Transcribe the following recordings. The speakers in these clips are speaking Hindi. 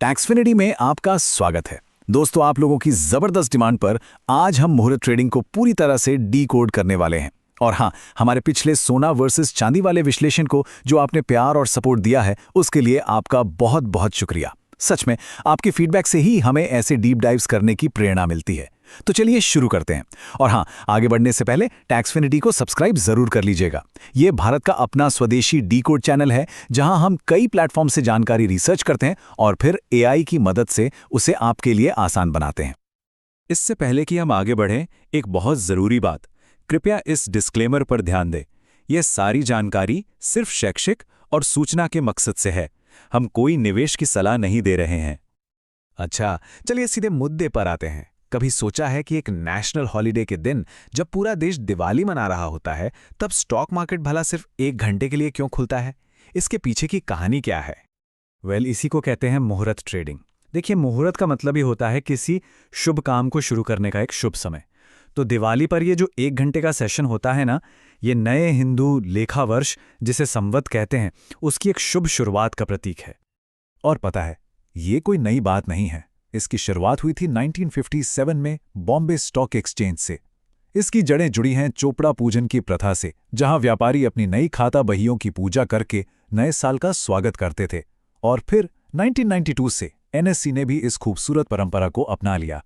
टैक्सफिनिटी में आपका स्वागत है। दोस्तों, आप लोगों की जबरदस्त डिमांड पर आज हम मुहूर्त ट्रेडिंग को पूरी तरह से डीकोड करने वाले हैं। और हाँ, हमारे पिछले सोना वर्सेस चांदी वाले विश्लेषण को जो आपने प्यार और सपोर्ट दिया है, उसके लिए आपका बहुत बहुत शुक्रिया। सच में आपके फीडबैक से ही हमें ऐसे डीप डाइव्स करने की प्रेरणा मिलती है। तो चलिए शुरू करते हैं। और हाँ, आगे बढ़ने से पहले टैक्सफिनिटी को सब्सक्राइब जरूर कर लीजिएगा। ये भारत का अपना स्वदेशी डीकोड चैनल है, जहां हम कई प्लेटफॉर्म से जानकारी रिसर्च करते हैं और फिर एआई की मदद से उसे आपके लिए आसान बनाते हैं। इससे पहले कि हम आगे बढ़ें, एक बहुत ज़रूरी बात, कृपया इस डिस्क्लेमर पर ध्यान दें। यह सारी जानकारी सिर्फ शैक्षिक और सूचना के मकसद से है। हम कोई निवेश की सलाह नहीं दे रहे हैं। अच्छा, चलिए सीधे मुद्दे पर आते हैं। कभी सोचा है कि एक नेशनल हॉलिडे के दिन, जब पूरा देश दिवाली मना रहा होता है, तब स्टॉक मार्केट भला सिर्फ 1 घंटे के लिए क्यों खुलता है? इसके पीछे की कहानी क्या है? इसी को कहते हैं मुहूर्त ट्रेडिंग। देखिए, मुहूर्त का मतलब ही होता है किसी शुभ काम को शुरू करने का एक शुभ समय। तो दिवाली पर ये जो 1 घंटे का सेशन होता है ना, ये नए हिंदू लेखा वर्ष, जिसे संवत कहते हैं, उसकी एक शुभ शुरुआत का प्रतीक है। और पता है, ये कोई नई बात नहीं है। इसकी शुरुआत हुई थी 1957 में बॉम्बे स्टॉक एक्सचेंज से। इसकी जड़ें जुड़ी हैं चोपड़ा पूजन की प्रथा से, जहां व्यापारी अपनी नई खाता बहियों की पूजा करके नए साल का स्वागत करते थे। और फिर 1992 से एनएससी ने भी इस खूबसूरत परंपरा को अपना लिया।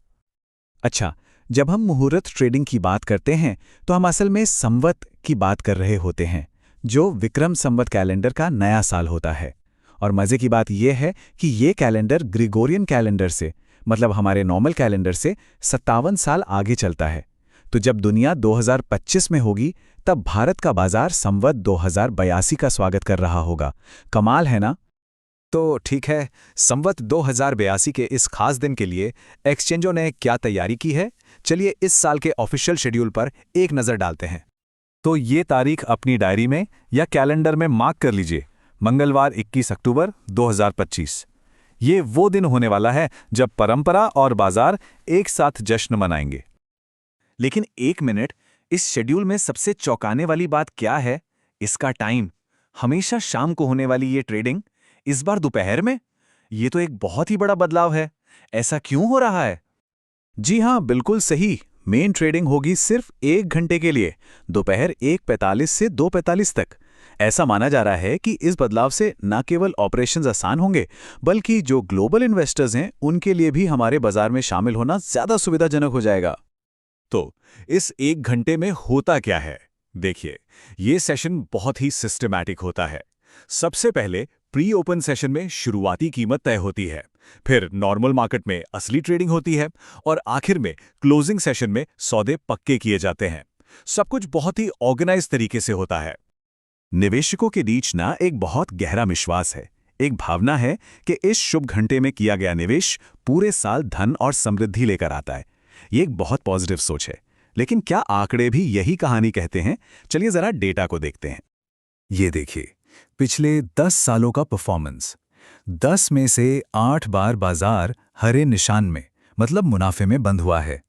अच्छा, जब हम मुहूर्त ट्रेडिंग की बात करते हैं तो हम असल में संवत की बात कर रहे होते हैं, जो विक्रम संवत कैलेंडर का नया साल होता है। और मज़े की बात यह है कि ये कैलेंडर ग्रिगोरियन कैलेंडर से, मतलब हमारे नॉर्मल कैलेंडर से 57 साल आगे चलता है। तो जब दुनिया 2025 में होगी, तब भारत का बाजार संवत 2082 का स्वागत कर रहा होगा। कमाल है ना? तो ठीक है, संवत 2082 के इस खास दिन के लिए एक्सचेंजों ने क्या तैयारी की है? चलिए इस साल के ऑफिशियल शेड्यूल पर एक नज़र डालते हैं। तो ये तारीख अपनी डायरी में या कैलेंडर में मार्क कर लीजिए। मंगलवार 21 अक्टूबर 2025। ये वो दिन होने वाला है जब परंपरा और बाजार एक साथ जश्न मनाएंगे। लेकिन एक मिनट, इस शेड्यूल में सबसे चौंकाने वाली बात क्या है? इसका टाइम। हमेशा शाम को होने वाली ये ट्रेडिंग इस बार दोपहर में। ये तो एक बहुत ही बड़ा बदलाव है। ऐसा क्यों हो रहा है? जी हाँ, बिल्कुल सही। मेन ट्रेडिंग होगी सिर्फ 1 घंटे के लिए, दोपहर 1:45 से 2:45 तक। ऐसा माना जा रहा है कि इस बदलाव से न केवल ऑपरेशंस आसान होंगे, बल्कि जो ग्लोबल इन्वेस्टर्स हैं उनके लिए भी हमारे बाजार में शामिल होना ज्यादा सुविधाजनक हो जाएगा। तो इस 1 घंटे में होता क्या है? देखिए, ये सेशन बहुत ही सिस्टमैटिक होता है। सबसे पहले प्री ओपन सेशन में शुरुआती कीमत तय होती है, फिर नॉर्मल मार्केट में असली ट्रेडिंग होती है और आखिर में क्लोजिंग सेशन में सौदे पक्के किए जाते हैं। सब कुछ बहुत ही ऑर्गेनाइज तरीके से होता है। निवेशकों के बीच ना एक बहुत गहरा विश्वास है, एक भावना है कि इस शुभ घंटे में किया गया निवेश पूरे साल धन और समृद्धि लेकर आता है। ये एक बहुत पॉजिटिव सोच है। लेकिन क्या आंकड़े भी यही कहानी कहते हैं? चलिए जरा डेटा को देखते हैं। ये देखिए, पिछले 10 सालों का परफॉर्मेंस। 10 में से 8 बार बाजार हरे निशान में, मतलब मुनाफे में बंद हुआ है।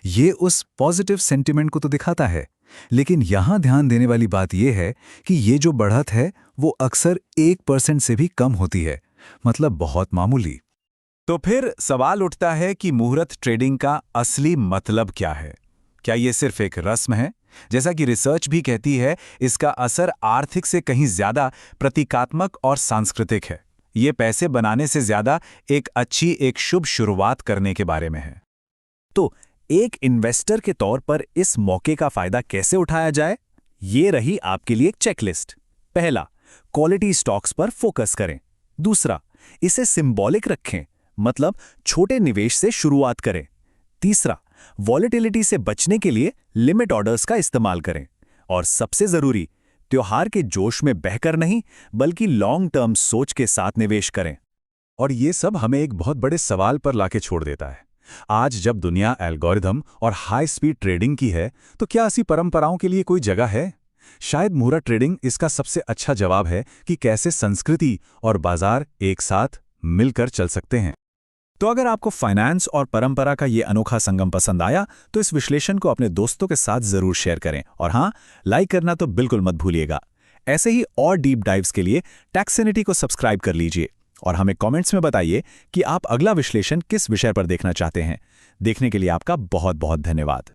ये उस पॉजिटिव सेंटिमेंट को तो दिखाता है, लेकिन यहां ध्यान देने वाली बात यह है कि ये जो बढ़त है वो अक्सर 1% से भी कम होती है, मतलब बहुत मामूली। तो फिर सवाल उठता है कि मुहूर्त ट्रेडिंग का असली मतलब क्या है? क्या ये सिर्फ एक रस्म है? जैसा कि रिसर्च भी कहती है, इसका असर आर्थिक से कहीं ज्यादा प्रतीकात्मक और सांस्कृतिक है। ये पैसे बनाने से ज्यादा एक शुभ शुरुआत करने के बारे में है। तो एक इन्वेस्टर के तौर पर इस मौके का फायदा कैसे उठाया जाए? ये रही आपके लिए एक चेकलिस्ट। पहला, क्वालिटी स्टॉक्स पर फोकस करें। दूसरा, इसे सिंबॉलिक रखें, मतलब छोटे निवेश से शुरुआत करें। तीसरा, वॉलेटिलिटी से बचने के लिए लिमिट ऑर्डर्स का इस्तेमाल करें। और सबसे जरूरी, त्योहार के जोश में बहकर नहीं, बल्कि लॉन्ग टर्म सोच के साथ निवेश करें। और ये सब हमें एक बहुत बड़े सवाल पर लाके छोड़ देता है। आज जब दुनिया एल्गोरिथम और हाई स्पीड ट्रेडिंग की है, तो क्या ऐसी परंपराओं के लिए कोई जगह है? शायद मुहूर्त ट्रेडिंग इसका सबसे अच्छा जवाब है कि कैसे संस्कृति और बाजार एक साथ मिलकर चल सकते हैं। तो अगर आपको फाइनेंस और परंपरा का ये अनोखा संगम पसंद आया, तो इस विश्लेषण को अपने दोस्तों के साथ जरूर शेयर करें। और हाँ, लाइक करना तो बिल्कुल मत भूलिएगा। ऐसे ही और डीप डाइव्स के लिए टैक्सफिनिटी को सब्सक्राइब कर लीजिए। और हमें कमेंट्स में बताइए कि आप अगला विश्लेषण किस विषय पर देखना चाहते हैं। देखने के लिए आपका बहुत बहुत धन्यवाद।